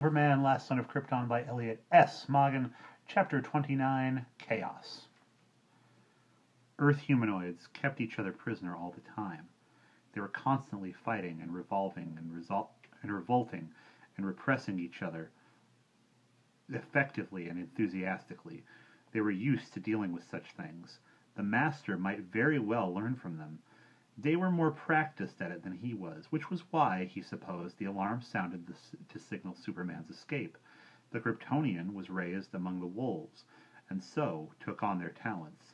Superman, Last Son of Krypton by Elliot S. Magen, Chapter 29, Chaos. Earth humanoids kept each other prisoner all the time. They were constantly fighting and revolting and revolting and repressing each other effectively and enthusiastically. They were used to dealing with such things. The Master might very well learn from them. They were more practiced at it than he was, which was why, he supposed, the alarm sounded to signal Superman's escape. The Kryptonian was raised among the wolves, and so took on their talents.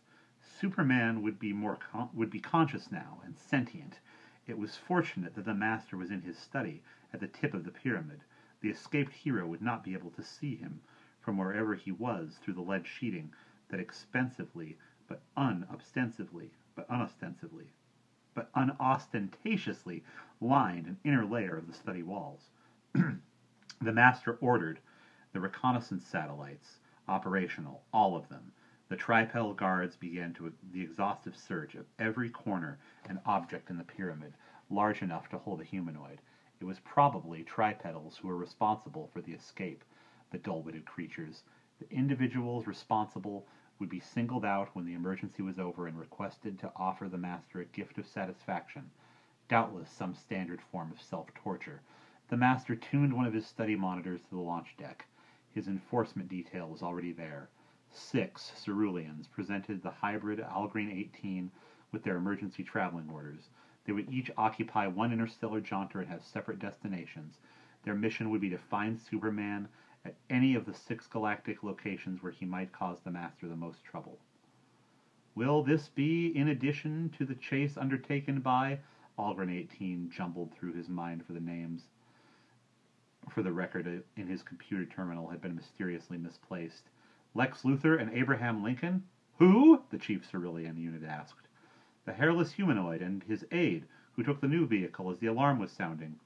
Superman would be conscious now, and sentient. It was fortunate that the Master was in his study, at the tip of the pyramid. The escaped hero would not be able to see him, from wherever he was, through the lead sheeting that expensively, but unostentatiously lined an inner layer of the study walls. The Master ordered the reconnaissance satellites operational, all of them. The tripel guards began the exhaustive search of every corner and object in the pyramid, large enough to hold a humanoid. It was probably tripedals who were responsible for the escape, the dull-witted creatures. The individuals responsible would be singled out when the emergency was over and requested to offer the Master a gift of satisfaction, doubtless some standard form of self-torture. The Master tuned one of his study monitors to the launch deck. His enforcement detail was already there. 6 ceruleans presented the hybrid Algreen 18 with their emergency traveling orders. They would each occupy one interstellar jaunter and have separate destinations. Their mission would be to find Superman at any of the 6 galactic locations where he might cause the Master the most trouble. Will this be in addition to the chase undertaken by... Algren 18 jumbled through his mind for the names. For the record in his computer terminal had been mysteriously misplaced. Lex Luthor and Abraham Lincoln? Who? The Chief Cerulean unit asked. The hairless humanoid and his aide, who took the new vehicle as the alarm was sounding.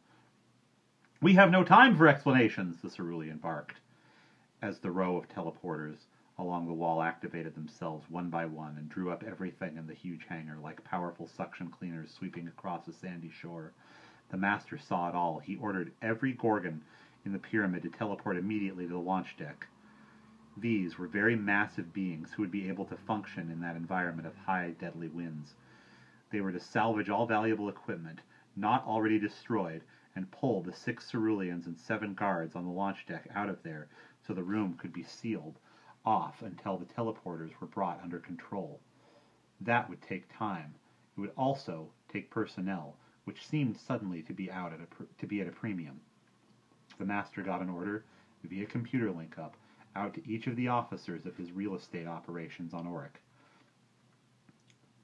We have no time for explanations, the Cerulean barked, as the row of teleporters along the wall activated themselves one by one and drew up everything in the huge hangar like powerful suction cleaners sweeping across a sandy shore. The Master saw it all. He ordered every Gorgon in the pyramid to teleport immediately to the launch deck. These were very massive beings who would be able to function in that environment of high, deadly winds. They were to salvage all valuable equipment, not already destroyed, and pull the 6 ceruleans and 7 guards on the launch deck out of there so the room could be sealed off until the teleporters were brought under control. That would take time. It would also take personnel, which seemed suddenly to be at a premium. The Master got an order via computer link-up out to each of the officers of his real estate operations on Auric.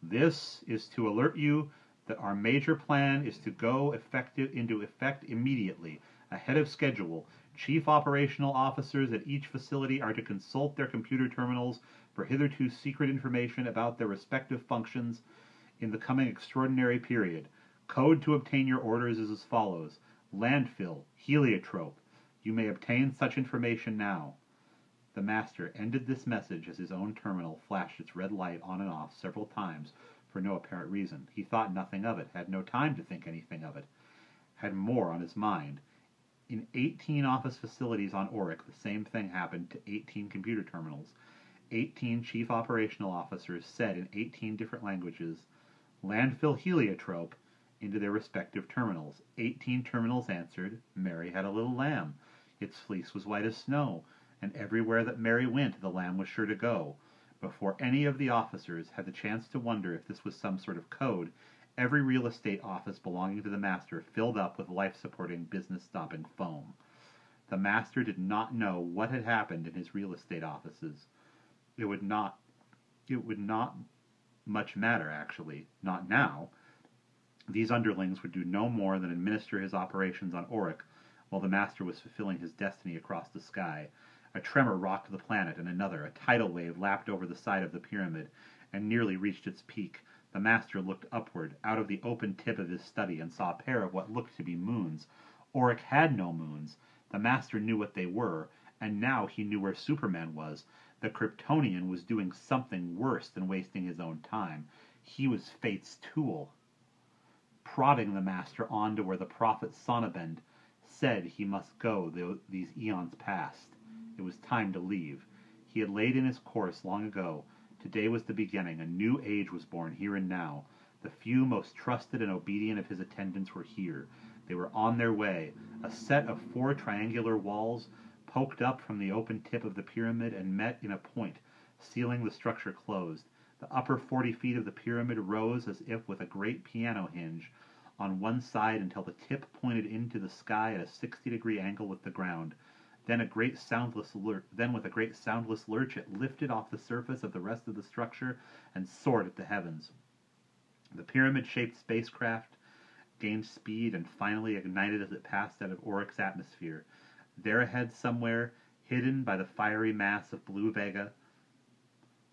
This is to alert you that our major plan is to go into effect immediately, ahead of schedule. Chief operational officers at each facility are to consult their computer terminals for hitherto secret information about their respective functions in the coming extraordinary period. Code to obtain your orders is as follows. Landfill, heliotrope. You may obtain such information now. The Master ended this message as his own terminal flashed its red light on and off several times for no apparent reason. He thought nothing of it, had no time to think anything of it, had more on his mind. In 18 office facilities on Auric, the same thing happened to 18 computer terminals. 18 chief operational officers said in 18 different languages, landfill heliotrope, into their respective terminals. 18 terminals answered, Mary had a little lamb. Its fleece was white as snow, and everywhere that Mary went, the lamb was sure to go. Before any of the officers had the chance to wonder if this was some sort of code, every real estate office belonging to the Master filled up with life-supporting, business-stopping foam. The Master did not know what had happened in his real estate offices. It would not much matter, actually. Not now. These underlings would do no more than administer his operations on Auric while the Master was fulfilling his destiny across the sky. A tremor rocked the planet, and another, a tidal wave, lapped over the side of the pyramid and nearly reached its peak. The Master looked upward, out of the open tip of his study, and saw a pair of what looked to be moons. Auric had no moons. The Master knew what they were, and now he knew where Superman was. The Kryptonian was doing something worse than wasting his own time. He was Fate's tool, prodding the Master on to where the prophet Sonnabend said he must go these eons past. It was time to leave. He had laid in his course long ago. Today was the beginning. A new age was born here and now. The few most trusted and obedient of his attendants were here. They were on their way. A set of 4 triangular walls poked up from the open tip of the pyramid and met in a point, sealing the structure closed. The upper 40 feet of the pyramid rose as if with a great piano hinge on one side until the tip pointed into the sky at a 60-degree angle with the ground. Then with a great soundless lurch, it lifted off the surface of the rest of the structure and soared at the heavens. The pyramid-shaped spacecraft gained speed and finally ignited as it passed out of Oryx's atmosphere. There ahead somewhere, hidden by the fiery mass of blue Vega,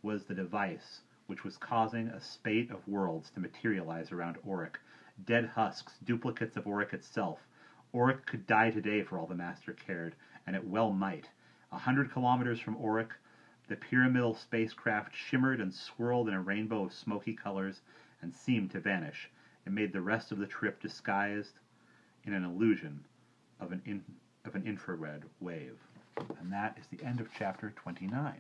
was the device which was causing a spate of worlds to materialize around Oryx. Dead husks, duplicates of Oryx itself. Oryx could die today for all the Master cared, and it well might. 100 kilometers from Oryx, the pyramidal spacecraft shimmered and swirled in a rainbow of smoky colors and seemed to vanish. It made the rest of the trip disguised in an illusion of an infrared wave. And that is the end of chapter 29.